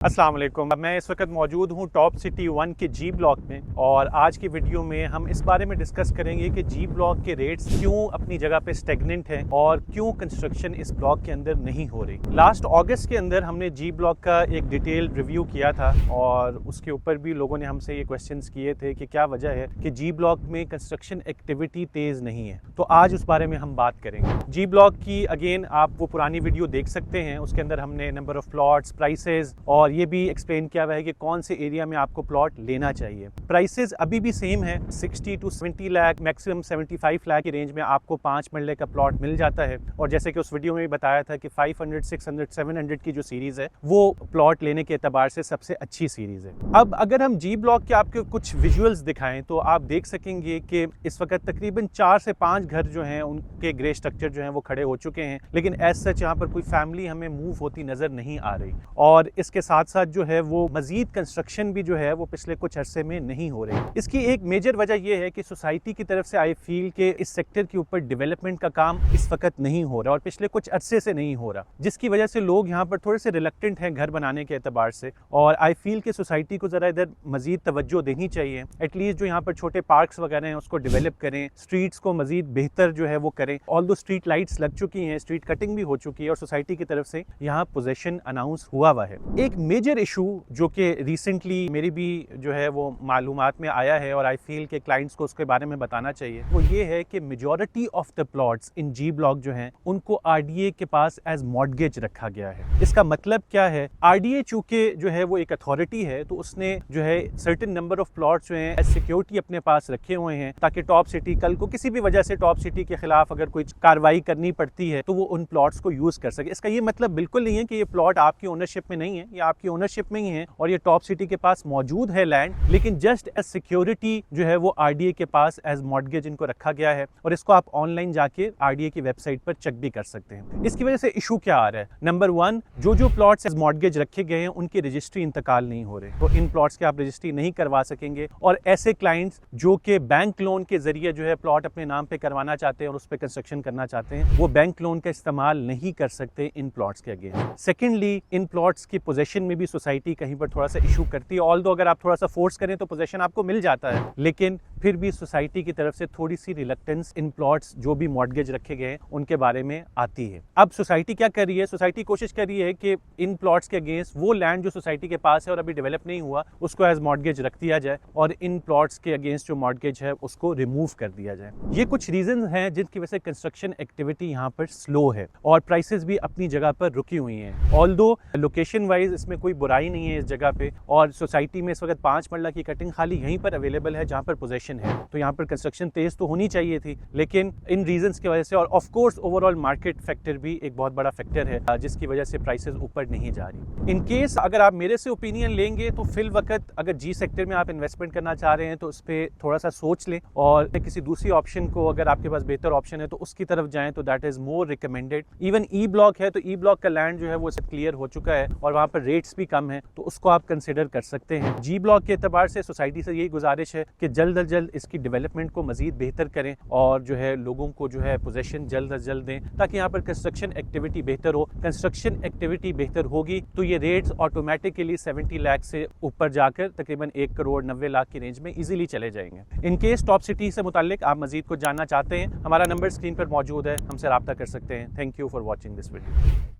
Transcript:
अस्सलाम वालेकुम। मैं इस वक्त मौजूद हूँ टॉप सिटी 1 के जी ब्लॉक में और आज की वीडियो में हम इस बारे में डिस्कस करेंगे कि जी ब्लॉक के रेट्स क्यों अपनी जगह पे स्टेगनेंट हैं और क्यों कंस्ट्रक्शन इस ब्लॉक के अंदर नहीं हो रही। लास्ट अगस्त के अंदर हमने जी ब्लॉक का एक डिटेल रिव्यू किया था और उसके ऊपर भी लोगों ने हमसे ये क्वेश्चंस किए थे कि क्या वजह है कि जी ब्लॉक में कंस्ट्रक्शन एक्टिविटी तेज़ नहीं है। तो आज उस बारे में हम बात करेंगे। जी ब्लॉक की अगेन आप वो पुरानी वीडियो देख सकते हैं, उसके अंदर हमने नंबर ऑफ प्लॉट्स, प्राइसेस और ये भी एक्सप्लेन किया हुआ है कि कौन से एरिया में आपको प्लॉट लेना चाहिए। प्राइसेस अभी भी सेम है, 60 to 70 लाख, मैक्सिमम 75 लाख की रेंज में आपको 5 मरले का प्लॉट मिल जाता है। और जैसे कि उस वीडियो में भी बताया था कि 500, 600, 700 की जो सीरीज़ है वो प्लॉट लेने के एतबार से सबसे अच्छी सीरीज़ है। अब अगर हम जी ब्लॉक के आपके कुछ विजुअल्स दिखाएं तो आप देख सकेंगे कि इस वक्त तकरीबन 4 से 5 घर जो हैं उनके ग्रे स्ट्रक्चर जो हैं वो खड़े हो चुके हैं, लेकिन एज सच यहाँ पर कोई फैमिली हमें मूव होती नज़र नहीं आ रही। और इसके साथ साथ जो है वो मजीद कंस्ट्रक्शन भी जो है वो पिछले कुछ अरसे में नहीं हो रही। इसकी एक मेजर वजह यह है कि सोसाइटी की तरफ से आई फील के इस सेक्टर के ऊपर डेवलपमेंट का काम इस वक्त नहीं हो रहा और पिछले कुछ अरसे से नहीं हो रहा, जिसकी वजह से लोग यहाँ पर थोड़े से रिलक्टेंट हैं घर बनाने के एतबार से। और आई फील के सोसाइटी को ज़रा इधर मजीद तवज्जो देनी चाहिए। एटलीस्ट जो यहाँ पर छोटे पार्क्स वगैरह हैं उसको डेवलप करें, स्ट्रीट्स को मजीद बेहतर जो है वो करें। ऑल्दो स्ट्रीट लाइट्स लग चुकी हैं, स्ट्रीट कटिंग भी हो चुकी है और सोसाइटी की तरफ से यहाँ पोजेसन अनाउंस हुआ है। एक मेजर इशू जो कि रिसेंटली मेरी भी जो है वो मालूमात में आया है और आई फील के क्लाइंट्स को उसके बारे में बताना चाहिए, वो ये है कि majority of the plots in G block जो हैं उनको आरडीए के पास एज मॉर्गेज रखा गया है। इसका मतलब क्या है, आरडीए चूंकि जो है वो एक अथॉरिटी है तो उसने जो है सर्टेन नंबर ऑफ प्लॉट्स जो हैं एज सिक्योरिटी अपने पास रखे हुए हैं ताकि टॉप सिटी कल को किसी भी वजह से टॉप सिटी के खिलाफ अगर कोई कार्रवाई करनी पड़ती है तो वो उन प्लॉट्स को यूज कर सके। इसका ये मतलब बिल्कुल नहीं है कि ये प्लॉट आपकी ओनरशिप में नहीं है, ये आपकी ओनरशिप में ही है और ये टॉप सिटी के पास मौजूद है लैंड, लेकिन जस्ट एज सिक्योरिटी जो है वो आरडीए के पास एज मॉर्गेज इनको रखा गया है और इसको आप ऑनलाइन जाके आरडीए की वेबसाइट पर चेक भी कर सकते हैं। इसकी वजह से इशू क्या आ रहा है, नंबर 1, जो प्लॉट्स एज मॉर्गेज रखे गए हैं उनकी रजिस्ट्री इंतकाल नहीं हो रहे, तो इन प्लॉट्स के आप रजिस्ट्री नहीं करवा सकेंगे। और ऐसे क्लाइंट्स जो कि बैंक लोन के जरिए जो है प्लॉट अपने नाम पे करवाना चाहते हैं और उस पर कंस्ट्रक्शन करना चाहते हैं, वो बैंक लोन का इस्तेमाल नहीं कर सकते इन प्लॉट्स के अगेंस्ट। सेकेंडली, इन प्लॉट्स की पोजेशन में भी सोसाइटी कहीं पर थोड़ा सा इशू करती है। ऑल्दो अगर आप थोड़ा सा फोर्स करें तो पोजेशन आपको मिल जाता है, लेकिन फिर भी सोसाइटी की तरफ से थोड़ी सी रिलक्टेंस इन प्लॉट्स जो भी मॉर्गेज रखे गए हैं उनके बारे में आती है। अब सोसाइटी क्या कर रही है, सोसाइटी कोशिश कर रही है कि इन प्लॉट्स के अगेंस्ट वो लैंड जो सोसाइटी के पास है और अभी डेवलप नहीं हुआ उसको एज मॉर्गेज रख दिया जाए और इन प्लॉट्स के अगेंस्ट जो मॉर्गेज है उसको रिमूव कर दिया जाए। ये कुछ रीजन हैं जिनकी वजह से कंस्ट्रक्शन एक्टिविटी यहाँ पर स्लो है और प्राइसेस भी अपनी जगह पर रुकी हुई हैं। ऑल्दो लोकेशन वाइज इसमें कोई बुराई नहीं है इस जगह पे और सोसाइटी में इस वक्त 5 मरला की कटिंग खाली यहीं पर अवेलेबल है जहाँ पर पोजेशन है, तो यहाँ पर कंस्ट्रक्शन तेज तो होनी चाहिए थी, लेकिन इन रीजंस की वजह से और of course overall market factor भी एक बहुत बड़ा फैक्टर है जिसकी वजह से प्राइसेस ऊपर नहीं जा रही। इन केस अगर आप मेरे से ओपिनियन लेंगे तो फिल वक्त अगर जी सेक्टर में आप इन्वेस्टमेंट करना चाह रहे हैं तो उस पर थोड़ा सा सोच लें और किसी दूसरी ऑप्शन को अगर आपके पास बेहतर ऑप्शन है तो उसकी तरफ जाएं तो that is more recommended. Even E block है तो ई ब्लॉक का लैंड जो है वो सब क्लियर हो चुका है और वहाँ पर रेट्स भी कम है, तो उसको आप कंसिडर कर सकते हैं। जी ब्लॉक के एतबार से सोसाइटी से यही गुजारिश है कि जल्द अज जल्द इसकी डेवलपमेंट को मजीद बेहतर करें और जो है लोगों को जो है पोजेशन जल्द अज जल्द दें ताकि यहाँ पर कंस्ट्रक्शन एक्टिविटी बेहतर हो। कंस्ट्रक्शन एक्टिविटी बेहतर होगी तो ये रेट्स ऑटोमेटिकली 70 लाख से ऊपर जाकर तकरीबन 1 करोड़ 90 लाख की रेंज में इजीली चले जाएंगे। इन केस टॉप सिटी से मुताल्लिक आप मजीद कुछ जानना चाहते हैं, हमारा नंबर स्क्रीन पर मौजूद है, हमसे रब्ता कर सकते हैं। Thank you for watching this video.